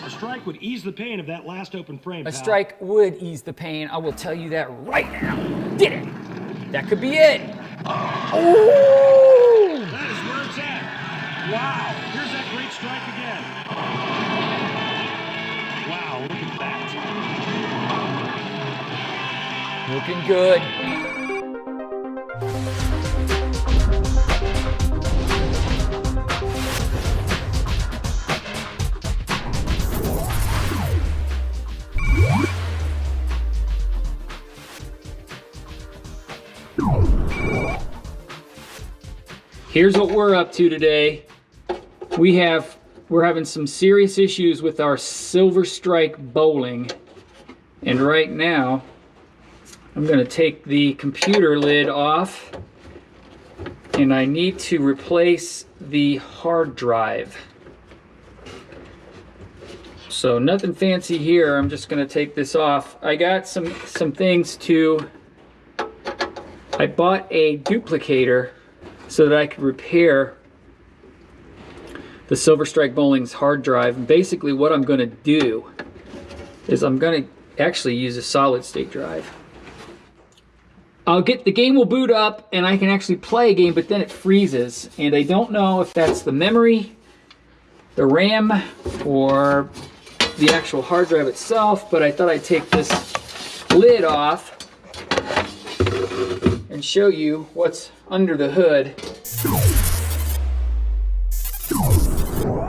A strike would ease the pain of that last open frame, A pal. strike would ease the pain. I will tell you that right now. Did it. That could be it. Oh! That is where it's at. Wow. Here's that great strike again. Wow, look at that. Looking good. Here's what we're up to today. We're having some serious issues with our Silver Strike bowling. And right now, I'm gonna take the computer lid off and I need to replace the hard drive. So nothing fancy here, I'm just gonna take this off. I got some things I bought a duplicator so that I could repair the Silver Strike Bowling's hard drive. And basically what I'm gonna do is I'm gonna actually use a solid state drive. The game will boot up and I can actually play a game, but then it freezes. And I don't know if that's the memory, the RAM, or the actual hard drive itself, but I thought I'd take this lid off and show you what's under the hood.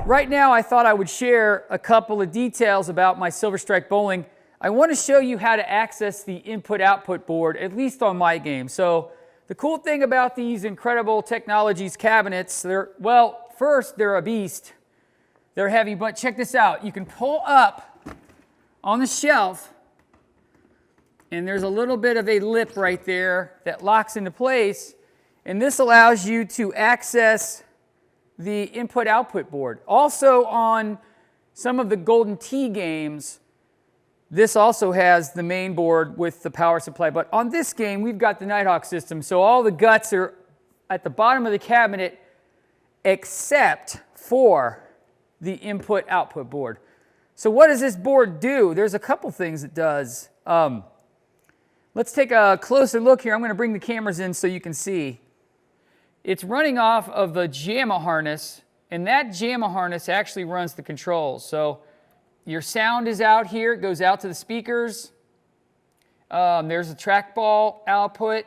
Right now, I thought I would share a couple of details about my Silver Strike Bowling. I want to show you how to access the input-output board, at least on my game. So the cool thing about these Incredible Technologies cabinets, first, they're a beast. They're heavy, but check this out. You can pull up on the shelf, and there's a little bit of a lip right there that locks into place, and this allows you to access the input-output board. Also on some of the Golden Tee games, this also has the main board with the power supply, but on this game, we've got the Nighthawk system, so all the guts are at the bottom of the cabinet except for the input-output board. So what does this board do? There's a couple things it does. Let's take a closer look here. I'm going to bring the cameras in so you can see. It's running off of the JAMA harness, and that JAMA harness actually runs the controls. So your sound is out here. It goes out to the speakers. There's a trackball output.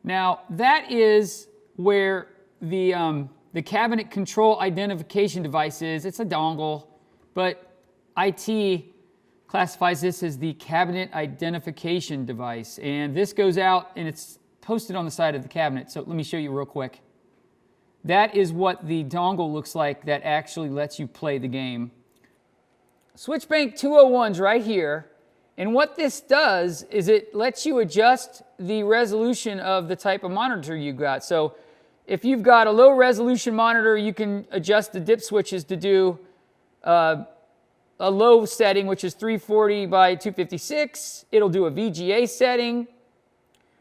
Now, that is where the cabinet control identification device is. It's a dongle, but IT classifies this as the cabinet identification device. And this goes out and it's posted on the side of the cabinet. So let me show you real quick. That is what the dongle looks like that actually lets you play the game. Switchbank 201's right here. And what this does is it lets you adjust the resolution of the type of monitor you got. So if you've got a low resolution monitor, you can adjust the dip switches to do a low setting, which is 340 by 256. It'll do a VGA setting,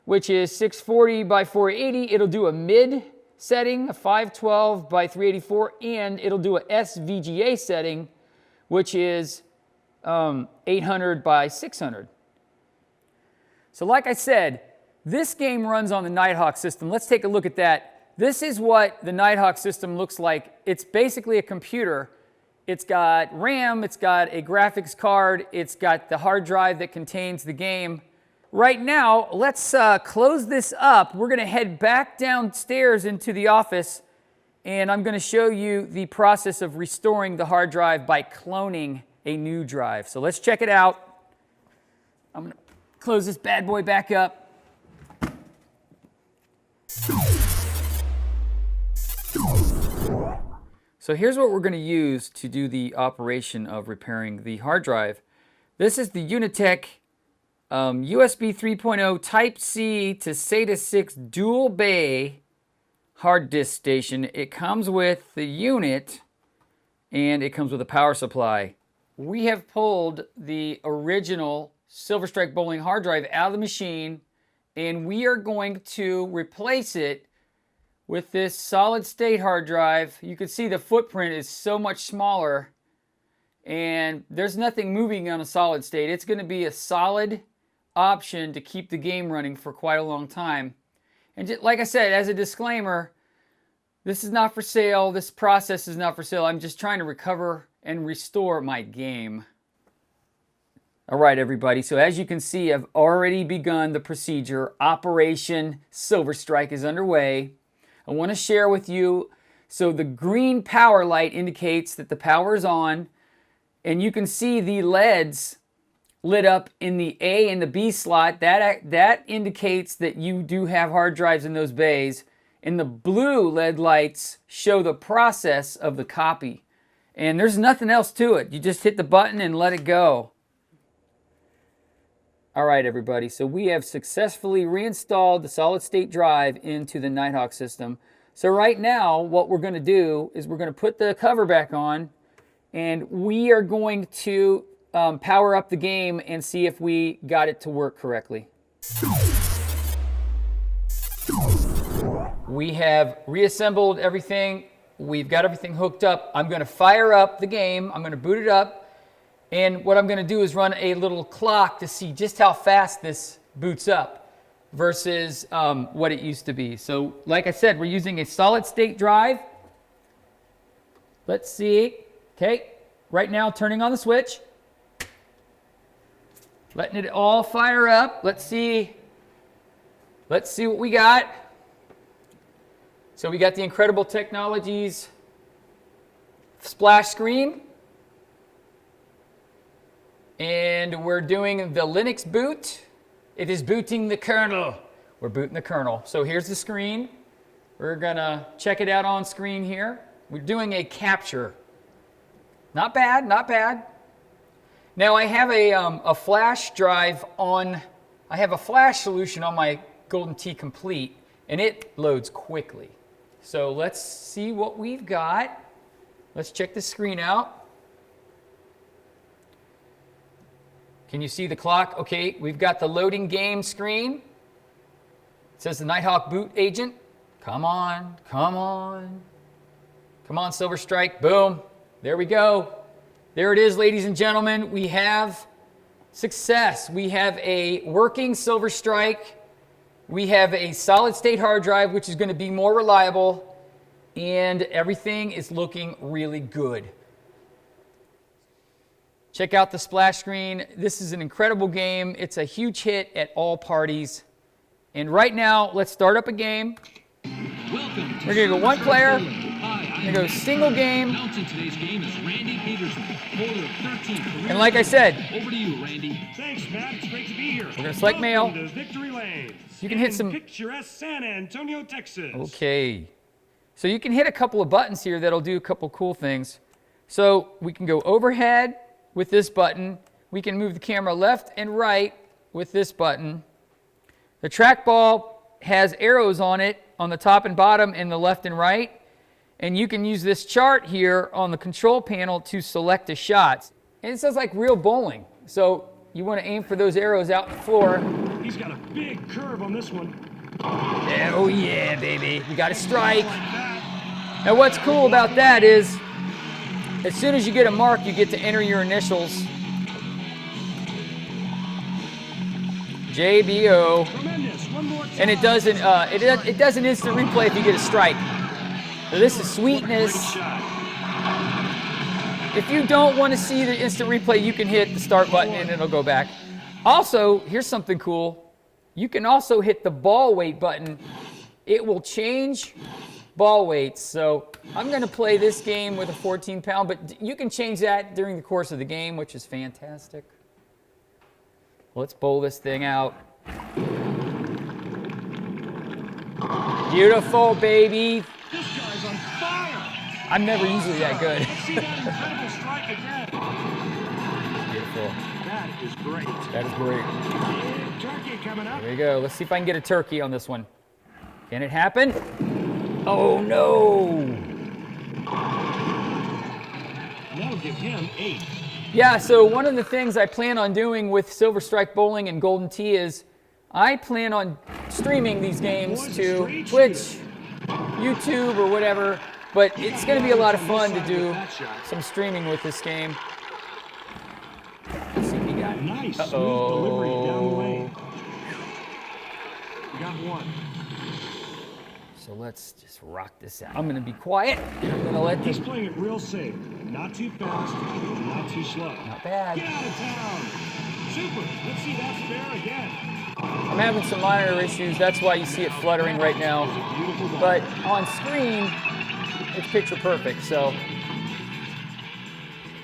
which is 640 by 480. It'll do a mid setting, a 512 by 384, and it'll do a SVGA setting, which is 800 by 600. So like I said, this game runs on the Nighthawk system. Let's take a look at that. This is what the Nighthawk system looks like. It's basically a computer. It's got RAM, it's got a graphics card, it's got the hard drive that contains the game. Right now, let's close this up. We're going to head back downstairs into the office, and I'm going to show you the process of restoring the hard drive by cloning a new drive. So let's check it out. I'm going to close this bad boy back up. So here's what we're going to use to do the operation of repairing the hard drive. This is the Unitek USB 3.0 Type-C to SATA 6 dual bay hard disk station. It comes with the unit and it comes with a power supply. We have pulled the original Silver Strike Bowling hard drive out of the machine, and we are going to replace it with this solid state hard drive. You can see the footprint is so much smaller. and there's nothing moving on a solid state. It's going to be a solid option to keep the game running for quite a long time. And just, like I said, as a disclaimer, this is not for sale. This process is not for sale. I'm just trying to recover and restore my game. All right, everybody. So as you can see, I've already begun the procedure. Operation Silver Strike is underway. I want to share with you, so the green power light indicates that the power is on, and you can see the LEDs lit up in the A and the B slot. That indicates that you do have hard drives in those bays. And the blue LED lights show the process of the copy. And there's nothing else to it. You just hit the button and let it go. All right, everybody. So we have successfully reinstalled the solid state drive into the Nighthawk system. So right now, what we're going to do is we're going to put the cover back on, and we are going to power up the game and see if we got it to work correctly. We have reassembled everything. We've got everything hooked up. I'm going to fire up the game. I'm going to boot it up. And what I'm going to do is run a little clock to see just how fast this boots up versus what it used to be. So like I said, we're using a solid state drive. Let's see. Okay. Right now, turning on the switch. Letting it all fire up. Let's see what we got. So we got the Incredible Technologies splash screen. And we're doing the Linux boot. It is booting the kernel. We're booting the kernel. So here's the screen. We're gonna check it out on screen here. We're doing a capture. Not bad, not bad. Now I have a flash drive on, I have a flash solution on my Golden Tee Complete, and it loads quickly. So let's see what we've got. Let's check the screen out. Can you see the clock? Okay, we've got the loading game screen. It says the Nighthawk boot agent. Come on, come on. Come on, Silver Strike. Boom. There we go. There it is, ladies and gentlemen. We have success. We have a working Silver Strike. We have a solid state hard drive, which is going to be more reliable. And everything is looking really good. Check out the splash screen. This is an incredible game. It's a huge hit at all parties. And right now, let's start up a game. Welcome to We're going to go one player. Hi, We're going to go single game. announcing today's game is Randy Peterson, holder of 13 career And like I said, Over to you, Randy. Thanks, Matt. It's great to be here. we're going to select mail. Welcome to Victory Lanes. You can hit in some- picturesque San Antonio, Texas. Okay. So you can hit a couple of buttons here that'll do a couple cool things. So we can go overhead with this button. We can move the camera left and right with this button. The trackball has arrows on it on the top and bottom and the left and right. And you can use this chart here on the control panel to select the shots. And it says like real bowling. So you want to aim for those arrows out the floor. He's got a big curve on this one. Oh yeah, baby. We got a strike. Now what's cool about that is as soon as you get a mark, you get to enter your initials. JBO. Tremendous. One more time. And it does an instant replay if you get a strike. So this is sweetness. Great shot. If you don't want to see the instant replay, you can hit the start button and it'll go back. Also, here's something cool. You can also hit the ball weight button. It will change ball weights. So I'm going to play this game with a 14 pound, but you can change that during the course of the game, which is fantastic. Let's bowl this thing out. Beautiful, baby. This guy's on fire. I'm never usually that good. Let's see that incredible strike again. Beautiful. That is great. That is great. Big turkey coming up. There you go. Let's see if I can get a turkey on this one. Can it happen? Oh, no. That'll give him 8. Yeah, so one of the things I plan on doing with Silver Strike Bowling and Golden Tee is I plan on streaming these games to Twitch, YouTube, or whatever. But it's going to be a lot of fun to do some streaming with this game. Nice. Smooth delivery down the lane. You got one. So let's just rock this out. I'm going to be quiet. I'm going to let He's playing it real safe. Not too fast, not too slow. Not bad. Get out of town. Super. Let's see that spare again. I'm having some monitor issues. That's why you see it fluttering right now. But on screen, it's picture perfect. So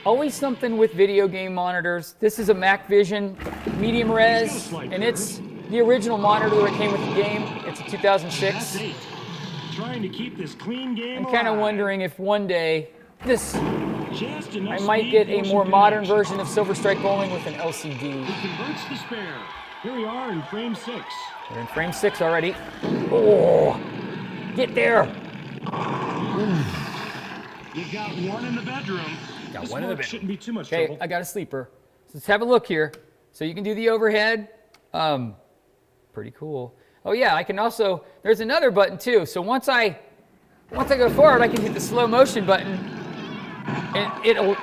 always something with video game monitors. This is a MacVision medium res, and it's the original monitor that came with the game. It's a 2006. Trying to keep this clean game. I'm kind of wondering if one day I might speed, get a more modern action. version of Silver Strike Bowling with an LCD. He converts the spare. Here we are in frame 6. We're in frame 6 already. Oh, get there. You've got one in the bedroom. Got This one in the work bedroom. shouldn't be too much Okay, trouble. I got a sleeper. So let's have a look here. So you can do the overhead. Pretty cool. Oh yeah, I can also, there's another button too. So once I go forward, I can hit the slow motion button and it'll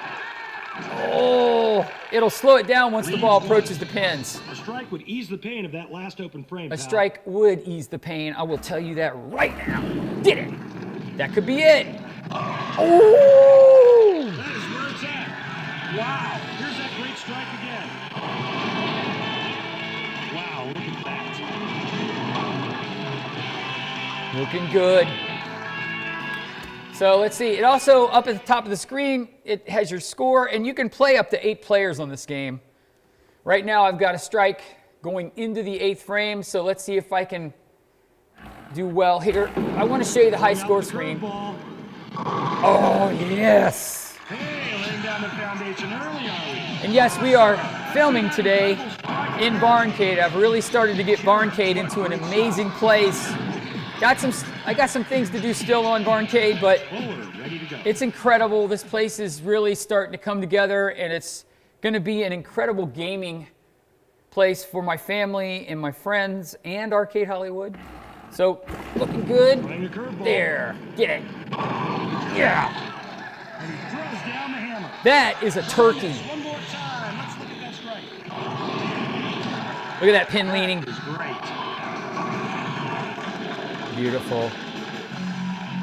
slow it down once the ball approaches the pins. A strike would ease the pain of that last open frame. A pal. strike would ease the pain. I will tell you that right now. Did it. That could be it. Oh! That is where it's at. Wow. Here's that great strike again. Wow, look at that. Looking good. So let's see. It also, up at the top of the screen, it has your score, and you can play up to 8 players on this game. Right now, I've got a strike going into the 8th frame, so let's see if I can do well here. I want to show you the high score screen. Oh, yes. Hey, laying down the foundation early, are we? And yes, we are filming today in Barncade. I've really started to get Barncade into an amazing place. I got some things to do still on Barncade, but Ready to go. it's incredible. This place is really starting to come together, and it's going to be an incredible gaming place for my family and my friends and Arcade Hollywood. So, looking good. Playing a curveball. There. Get it. Yeah. And he throws down the hammer. That is a turkey. One more time. Let's look at that strike. Look at that pin leaning. It's great. Beautiful.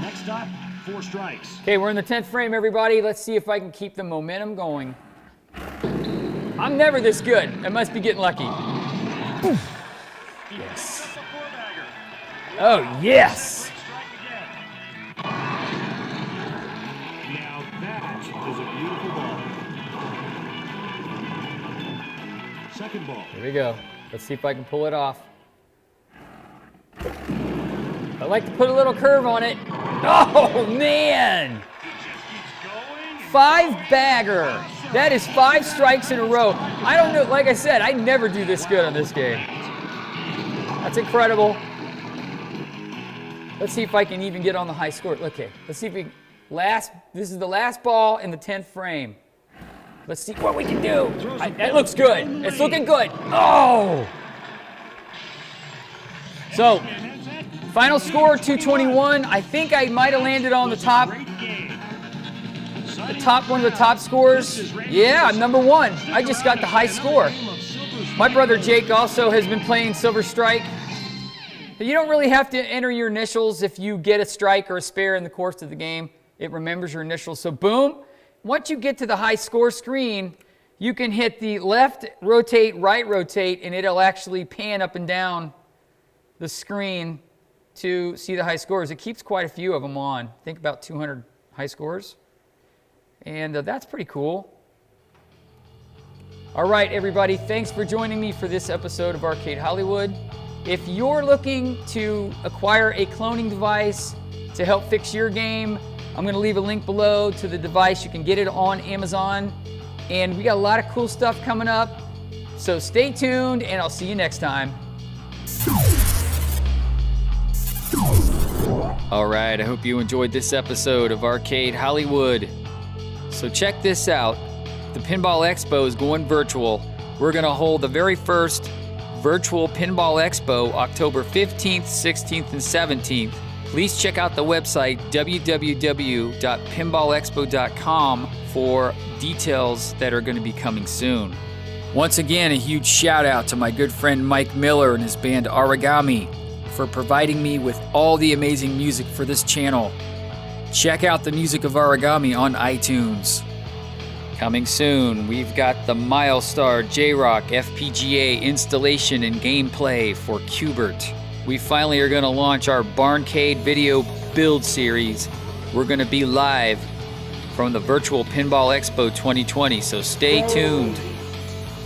Next stop, 4 strikes. Okay, we're in the 10th frame, everybody. Let's see if I can keep the momentum going. I'm never this good. I must be getting lucky. Yes. Oh, yes. Great strike again. Now that is a beautiful ball. Second ball. Here we go. Let's see if I can pull it off. I like to put a little curve on it. Oh, man. 5-bagger. That is 5 strikes in a row. I don't know, like I said, I never do this good on this game. That's incredible. Let's see if I can even get on the high score. Okay, let's see if we can, this is the last ball in the 10th frame. Let's see what we can do. That looks good. It's looking good. Oh! So, final score 221. I think I might have landed on the top. One of the top scores. Yeah, I'm number 1. I just got the high score. My brother Jake also has been playing Silver Strike. You don't really have to enter your initials if you get a strike or a spare in the course of the game. It remembers your initials. So boom, once you get to the high score screen, you can hit the left rotate, right rotate, and it'll actually pan up and down the screen to see the high scores. It keeps quite a few of them on. I think about 200 high scores. And that's pretty cool. All right, everybody, thanks for joining me for this episode of Arcade Hollywood. If you're looking to acquire a cloning device to help fix your game, I'm going to leave a link below to the device. You can get it on Amazon. And we got a lot of cool stuff coming up. So stay tuned, and I'll see you next time. All right, I hope you enjoyed this episode of Arcade Hollywood. So check this out. The Pinball Expo is going virtual. We're going to hold the very first virtual Pinball Expo October 15th, 16th, and 17th. Please check out the website www.pinballexpo.com for details that are going to be coming soon. Once again, a huge shout out to my good friend Mike Miller and his band Origami for providing me with all the amazing music for this channel. Check out the music of Origami on iTunes. Coming soon, we've got the Milestar J-Rock FPGA installation and gameplay for Qbert. We finally are going to launch our Barncade video build series. We're going to be live from the virtual Pinball Expo 2020, so stay tuned.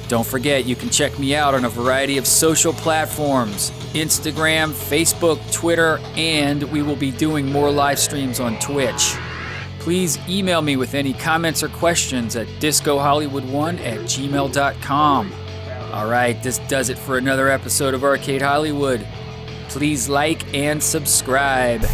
Don't forget, you can check me out on a variety of social platforms: Instagram, Facebook, Twitter, and we will be doing more live streams on Twitch. Please email me with any comments or questions at discohollywood1@gmail.com. All right, this does it for another episode of Arcade Hollywood. Please like and subscribe.